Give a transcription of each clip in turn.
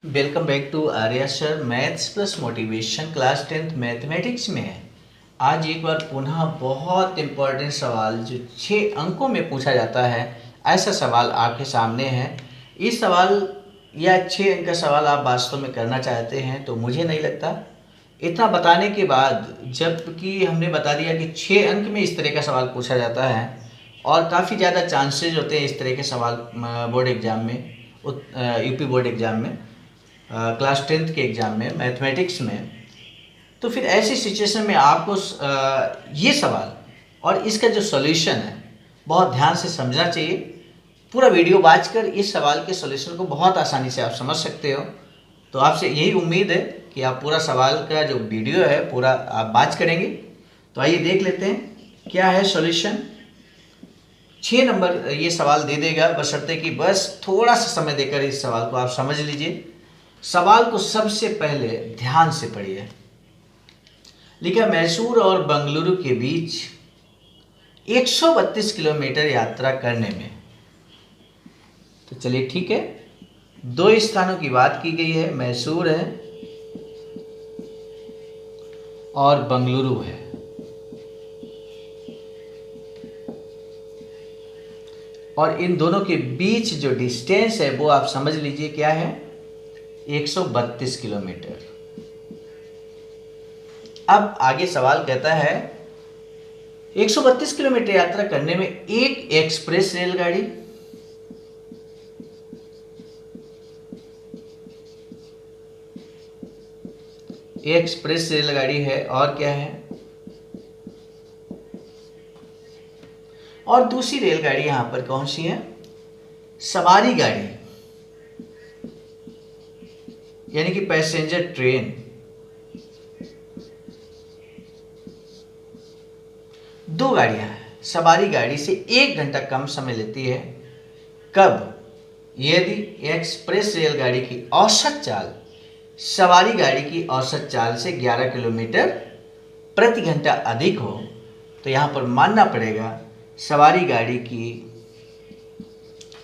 Welcome back to Arya sir. Maths plus motivation class 10th mathematics में है। आज एक बार पुनः बहुत इम्पोर्टेंट सवाल जो 6 अंकों में पूछा जाता है, ऐसा सवाल आपके सामने है। इस सवाल या 6 अंक का सवाल आप वास्तव में करना चाहते हैं तो मुझे नहीं लगता इतना बताने के बाद, जबकि हमने बता दिया कि 6 अंक में इस तरह का सवाल पूछा जाता है और काफ़ी ज़्यादा चांसेज होते हैं इस तरह के सवाल बोर्ड एग्ज़ाम में, यूपी बोर्ड एग्ज़ाम में, क्लास 10th के एग्ज़ाम में, मैथमेटिक्स में। तो फिर ऐसी सिचुएशन में आपको ये सवाल और इसका जो सॉल्यूशन है बहुत ध्यान से समझना चाहिए। पूरा वीडियो वॉच कर इस सवाल के सॉल्यूशन को बहुत आसानी से आप समझ सकते हो। तो आपसे यही उम्मीद है कि आप पूरा सवाल का जो वीडियो है पूरा आप वॉच करेंगे। तो आइए देख लेते हैं क्या है सॉल्यूशन। 6 नंबर ये सवाल दे देगा, बशर्ते कि बस थोड़ा सा समय देकर इस सवाल को आप समझ लीजिए। सवाल को सबसे पहले ध्यान से पढ़िए। लिखा, मैसूर और बंगलुरु के बीच 132 किलोमीटर यात्रा करने में। तो चलिए ठीक है, 2 स्थानों की बात की गई है, मैसूर है और बंगलुरु है। और इन दोनों के बीच जो डिस्टेंस है वो आप समझ लीजिए क्या है, 132 किलोमीटर। अब आगे सवाल कहता है 132 किलोमीटर यात्रा करने में एक एक्सप्रेस रेलगाड़ी, एक्सप्रेस रेलगाड़ी है और क्या है, और दूसरी रेलगाड़ी यहां पर कौन सी है, सवारी गाड़ी, यानी कि पैसेंजर ट्रेन। दो गाड़ियां हैं, सवारी गाड़ी से 1 घंटा कम समय लेती है। कब? यदि एक्सप्रेस रेलगाड़ी की औसत चाल सवारी गाड़ी की औसत चाल से 11 किलोमीटर प्रति घंटा अधिक हो। तो यहां पर मानना पड़ेगा सवारी गाड़ी की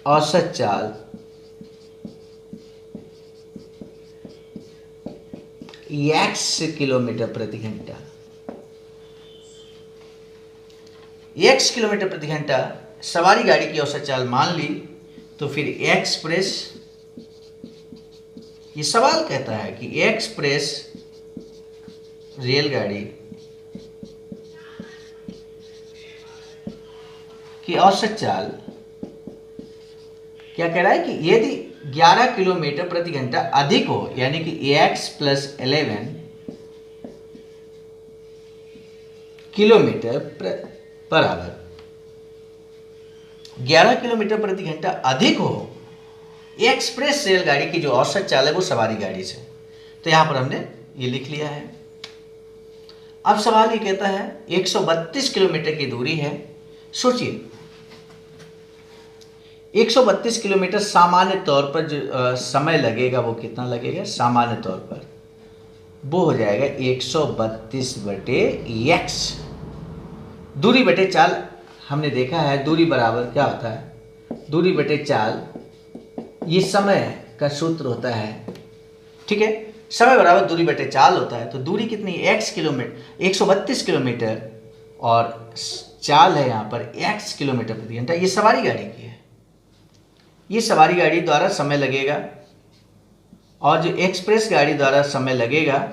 औसत चाल x किलोमीटर प्रति घंटा, x किलोमीटर प्रति घंटा सवारी गाड़ी की औसत चाल मान ली। तो फिर एक्सप्रेस, ये सवाल कहता है कि एक्सप्रेस रेलगाड़ी की औसत चाल क्या कह रहा है कि यदि 11 किलोमीटर प्रति घंटा अधिक हो, यानी कि x + 11 kilometre per hour, 11 kilometre प्रति घंटा अधिक हो एक्सप्रेस रेलगाड़ी की जो औसत चाल है वो सवारी गाड़ी से। तो यहां पर हमने ये लिख लिया है। अब सवाल ये कहता है 132 किलोमीटर की दूरी है। सोचिए 132 किलोमीटर सामान्य तौर पर जो समय लगेगा वो कितना लगेगा, सामान्य तौर पर वो हो जाएगा 132/x। दूरी बटे चाल हमने देखा है, दूरी बराबर क्या होता है, दूरी बटे चाल ये समय का सूत्र होता है। ठीक है, समय बराबर दूरी बटे चाल होता है। तो दूरी कितनी, x किलोमीटर, 132 किलोमीटर और चाल है यहाँ पर x किलोमीटर प्रति घंटा। ये सवारी गाड़ी की है, ये सवारी गाड़ी द्वारा समय लगेगा और जो एक्सप्रेस गाड़ी द्वारा समय लगेगा,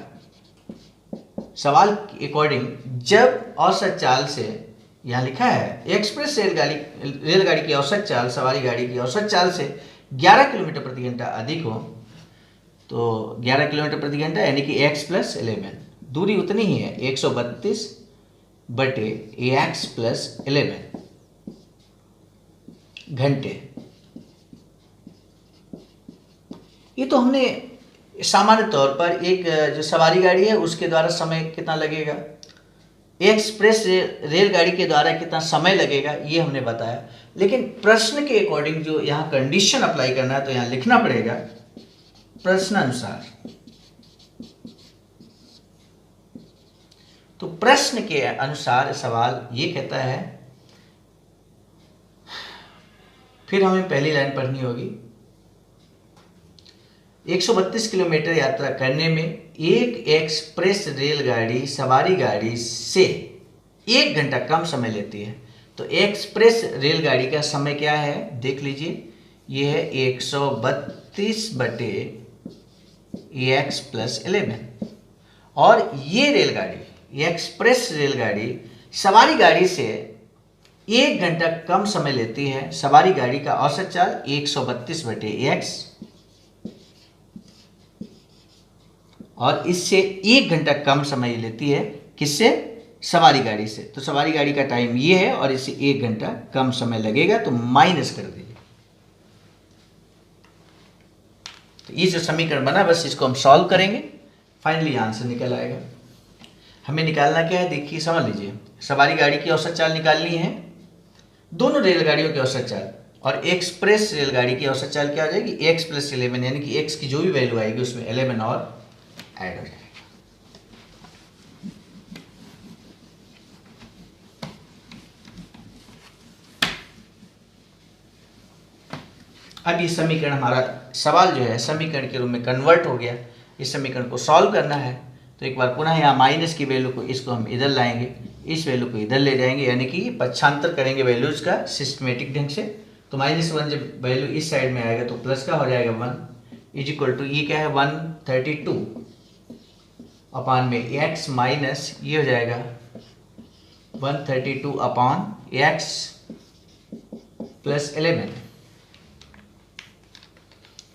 सवाल के अकॉर्डिंग जब औसत चाल से, यहाँ लिखा है एक्सप्रेस रेलगाड़ी की औसत चाल सवारी गाड़ी की औसत चाल से 11 किलोमीटर प्रति घंटा अधिक हो। तो 11 किलोमीटर प्रति घंटा यानी कि x + 11, दूरी उतनी ही है 132/x + 11 घंटे। ये तो हमने सामान्य तौर पर एक जो सवारी गाड़ी है उसके द्वारा समय कितना लगेगा, एक्सप्रेस रेलगाड़ी के द्वारा कितना समय लगेगा ये हमने बताया। लेकिन प्रश्न के अकॉर्डिंग जो यहाँ कंडीशन अप्लाई करना है तो यहाँ लिखना पड़ेगा प्रश्न अनुसार। तो प्रश्न के अनुसार सवाल ये कहता है, फिर हमें पहली लाइन पढ़नी होगी, 132 किलोमीटर यात्रा करने में एक एक्सप्रेस रेलगाड़ी सवारी गाड़ी से 1 घंटा कम समय लेती है। तो एक्सप्रेस रेलगाड़ी का समय क्या है देख लीजिए, ये है 132/x+11। और ये रेलगाड़ी एक्सप्रेस रेलगाड़ी सवारी गाड़ी से 1 घंटा कम समय लेती है। सवारी गाड़ी का औसत चाल 132/x और इससे 1 घंटा कम समय लेती है। किससे? सवारी गाड़ी से। तो सवारी गाड़ी का टाइम ये है और इससे 1 घंटा कम समय लगेगा, तो माइनस कर दीजिए। तो ये जो समीकरण बना बस इसको हम सॉल्व करेंगे, फाइनली आंसर निकल आएगा। हमें निकालना क्या है देखिए, समझ लीजिए। सवारी गाड़ी की औसत चाल निकालनी है, दोनों रेलगाड़ियों की औसत चाल, और एक्सप्रेस रेलगाड़ी की औसत चाल क्या हो जाएगी x+11, यानी कि x की जो भी वैल्यू आएगी उसमें 11 और ऐड हो जाएगा। अब ये समीकरण हमारा सवाल जो है समीकरण के रूप में कन्वर्ट हो गया। इस समीकरण को सॉल्व करना है तो एक बार पुनः यहाँ माइनस की वैल्यू को इसको हम इधर लाएंगे, इस वैल्यू को इधर ले जाएंगे, यानी कि पक्षांतर करेंगे वैल्यूज का सिस्टमेटिक ढंग से। तो -1 जब वैल्यू इस साइड में आएगा तो प्लस का हो जाएगा 1 इज इक्वल टू ये क्या है 132 अपान में x माइनस ये हो जाएगा 132 अपान x+11।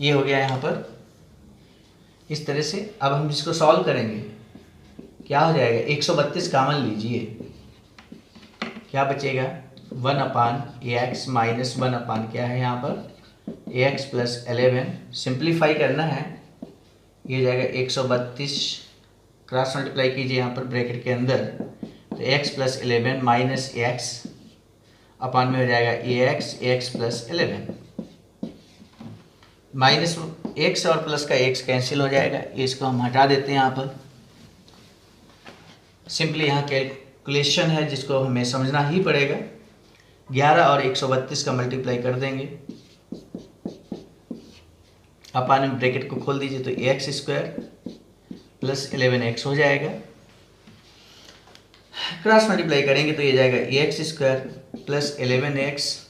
ये हो गया यहाँ पर इस तरह से। अब हम इसको सॉल्व करेंगे, क्या हो जाएगा 132 कॉमन लीजिए, क्या बचेगा 1 अपान x माइनस 1 अपान क्या है यहाँ पर x+11। सिंप्लीफाई करना है, ये जाएगा 132 क्रॉस मल्टीप्लाई कीजिए यहाँ पर ब्रैकेट के अंदर, तो x+11 माइनस x अपान में हो जाएगा x+11। माइनस x और प्लस का x कैंसिल हो जाएगा, इसको हम हटा देते हैं यहाँ पर। सिंपली यहाँ कैलकुलेशन है जिसको हमें समझना ही पड़ेगा। 11 और 132 का मल्टीप्लाई कर देंगे, अपान में ब्रैकेट को खोल दीजिए तो x² + 11x हो जाएगा। क्रॉस मल्टीप्लाई करेंगे तो ये जाएगा x² + 11x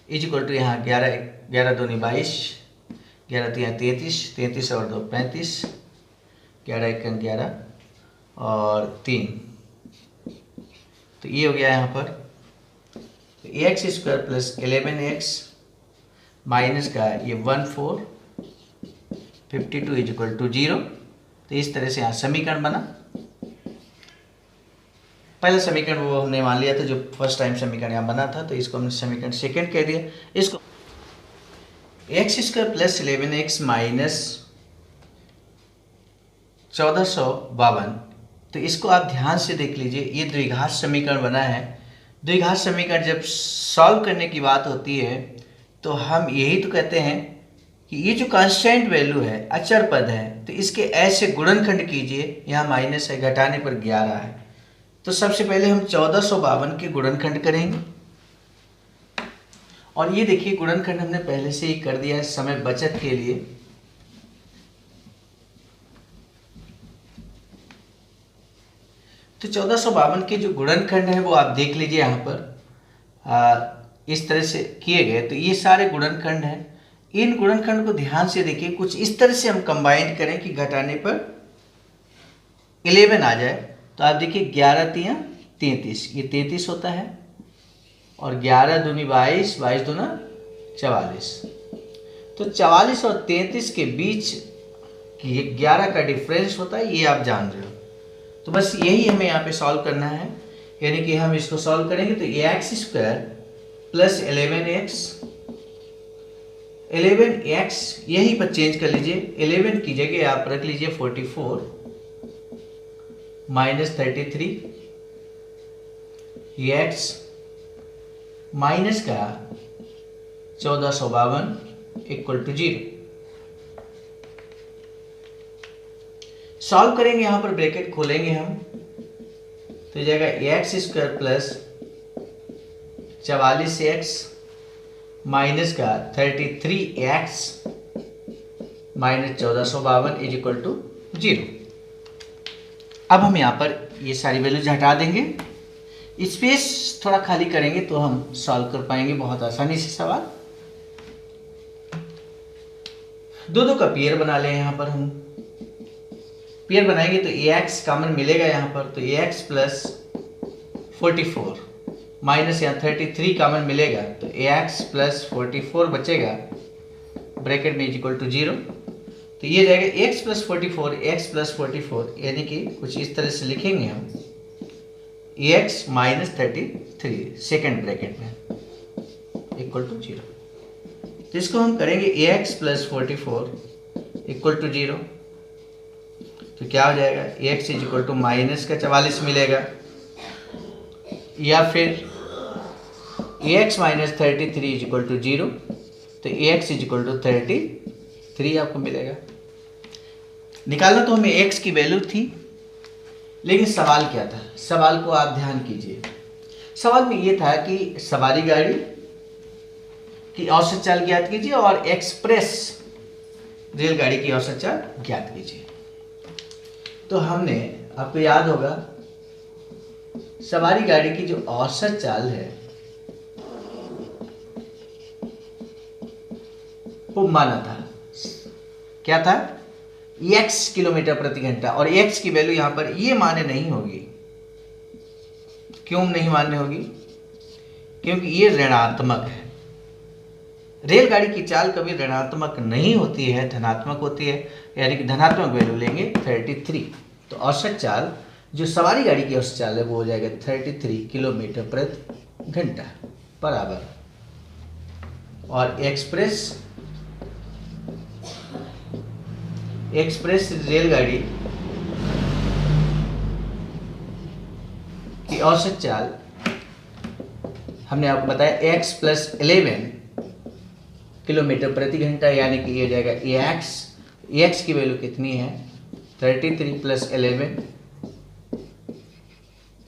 is equal to यहाँ 11 दूनी 22, 11 तिया 33, 33 और 2 35, 11 1 11 और 3। तो ये हो गया यहाँ पर x² + 11x माइनस का ये 1452 इज इक्वल टू 0। तो इस तरह से यहाँ समीकरण बना। पहला समीकरण वो हमने मान लिया था जो फर्स्ट टाइम समीकरण यहाँ बना था, तो इसको हमने समीकरण सेकंड कह दिया। इसको x² + 11x माइनस 1452, तो इसको आप ध्यान से देख लीजिए। ये द्विघात समीकरण बना है। द्विघात समीकरण जब सॉल्व करने की बात होती है तो हम यही तो कहते हैं कि ये जो कांस्टेंट वैल्यू है, अचर पद है, तो इसके ऐसे गुणनखंड कीजिए। यहाँ माइनस है, घटाने पर 11 है, तो सबसे पहले हम 1452 के गुणनखंड करेंगे। और ये देखिए गुणनखंड हमने पहले से ही कर दिया है समय बचत के लिए। तो 1452 के जो गुणनखंड है वो आप देख लीजिए यहाँ पर इस तरह से किए गए। तो ये सारे गुणनखंड हैं। इन गुणनखंड को ध्यान से देखिए, कुछ इस तरह से हम कंबाइन करें कि घटाने पर 11 आ जाए। तो आप देखिए 11 तिया 33, ये 33 होता है, और 11 दूनी 22, 22 दूना 44। तो 44 और 33 के बीच की 11 का डिफरेंस होता है, ये आप जान रहे हो। तो बस यही हमें यहाँ पे सॉल्व करना है, यानी कि हम इसको सॉल्व करेंगे तो x² + 11x 11x यहीं पर चेंज कर लीजिए। 11 की जगह आप रख लीजिए 44 माइनस 33 x माइनस का 1452 इक्वल टू 0। सॉल्व करेंगे, यहाँ पर ब्रैकेट खोलेंगे हम, तो जाएगा x² + 44x माइनस का 33x -1452 इज इक्वल टू 0। अब हम यहाँ पर ये सारी वैल्यूज हटा देंगे, स्पेस थोड़ा खाली करेंगे तो हम सॉल्व कर पाएंगे बहुत आसानी से सवाल। दो का पेयर बना लें। यहाँ पर हम पेयर बनाएंगे तो ax कॉमन मिलेगा यहाँ पर, तो ax प्लस 44 माइनस यहाँ 33 कॉमन मिलेगा, तो ax प्लस 44 बचेगा ब्रैकेट में इज इक्वल टू 0। तो ये जाएगा x प्लस 44 यानी कि कुछ इस तरह से लिखेंगे हम ax माइनस 33 सेकेंड ब्रैकेट में इक्वल टू 0। तो इसको हम करेंगे ax प्लस 44 इक्वल टू 0, तो क्या हो जाएगा ax is equal to minus का 44 मिलेगा, या फिर ax minus 33 is equal to 0, तो ax इज इक्वल टू 33 आपको मिलेगा। निकालना तो हमें x की वैल्यू थी, लेकिन सवाल क्या था, सवाल को आप ध्यान कीजिए। सवाल में ये था कि सवारी गाड़ी की औसत चाल ज्ञात कीजिए और एक्सप्रेस रेलगाड़ी की औसत चाल ज्ञात कीजिए। तो हमने, आपको याद होगा, सवारी गाड़ी की जो औसत चाल है वो माना था, क्या था, x किलोमीटर प्रति घंटा, और x की वैल्यू यहां पर ये मान्य नहीं होगी। क्यों नहीं मान्य होगी? क्योंकि ये ऋणात्मक है। रेलगाड़ी की चाल कभी ऋणात्मक नहीं होती है, धनात्मक होती है, यानी कि धनात्मक वैल्यू लेंगे 33। तो औसत चाल जो सवारी गाड़ी की औसत चाल है वो हो जाएगा 33 किलोमीटर प्रति घंटा बराबर, और एक्सप्रेस रेलगाड़ी की औसत चाल हमने आपको बताया x प्लस 11 किलोमीटर प्रति घंटा, यानी कि ये जाएगा ax की वैल्यू कितनी है 33 प्लस 11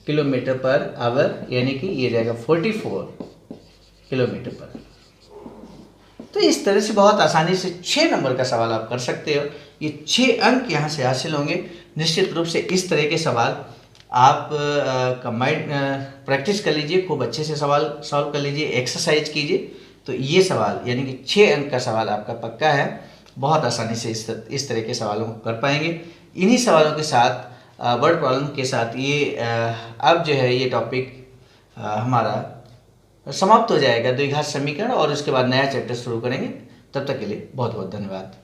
किलोमीटर पर आवर, यानी कि ये जाएगा 44 किलोमीटर पर। तो इस तरह से बहुत आसानी से 6 नंबर का सवाल आप कर सकते हो। ये 6 अंक यहाँ से हासिल होंगे। निश्चित रूप से इस तरह के सवाल आप कंबाइंड प्रैक्टिस कर लीजिए, खूब अच्छे से सवाल सॉल्व कर लीजिए, एक्सरसाइज कीजिए, तो ये सवाल यानी कि 6 अंक का सवाल आपका पक्का है। बहुत आसानी से इस तरह के सवालों को कर पाएंगे। इन्हीं सवालों के साथ वर्ड प्रॉब्लम के साथ ये अब जो है ये टॉपिक हमारा समाप्त हो जाएगा, द्विघात समीकरण, और उसके बाद नया चैप्टर शुरू करेंगे। तब तक के लिए बहुत बहुत धन्यवाद।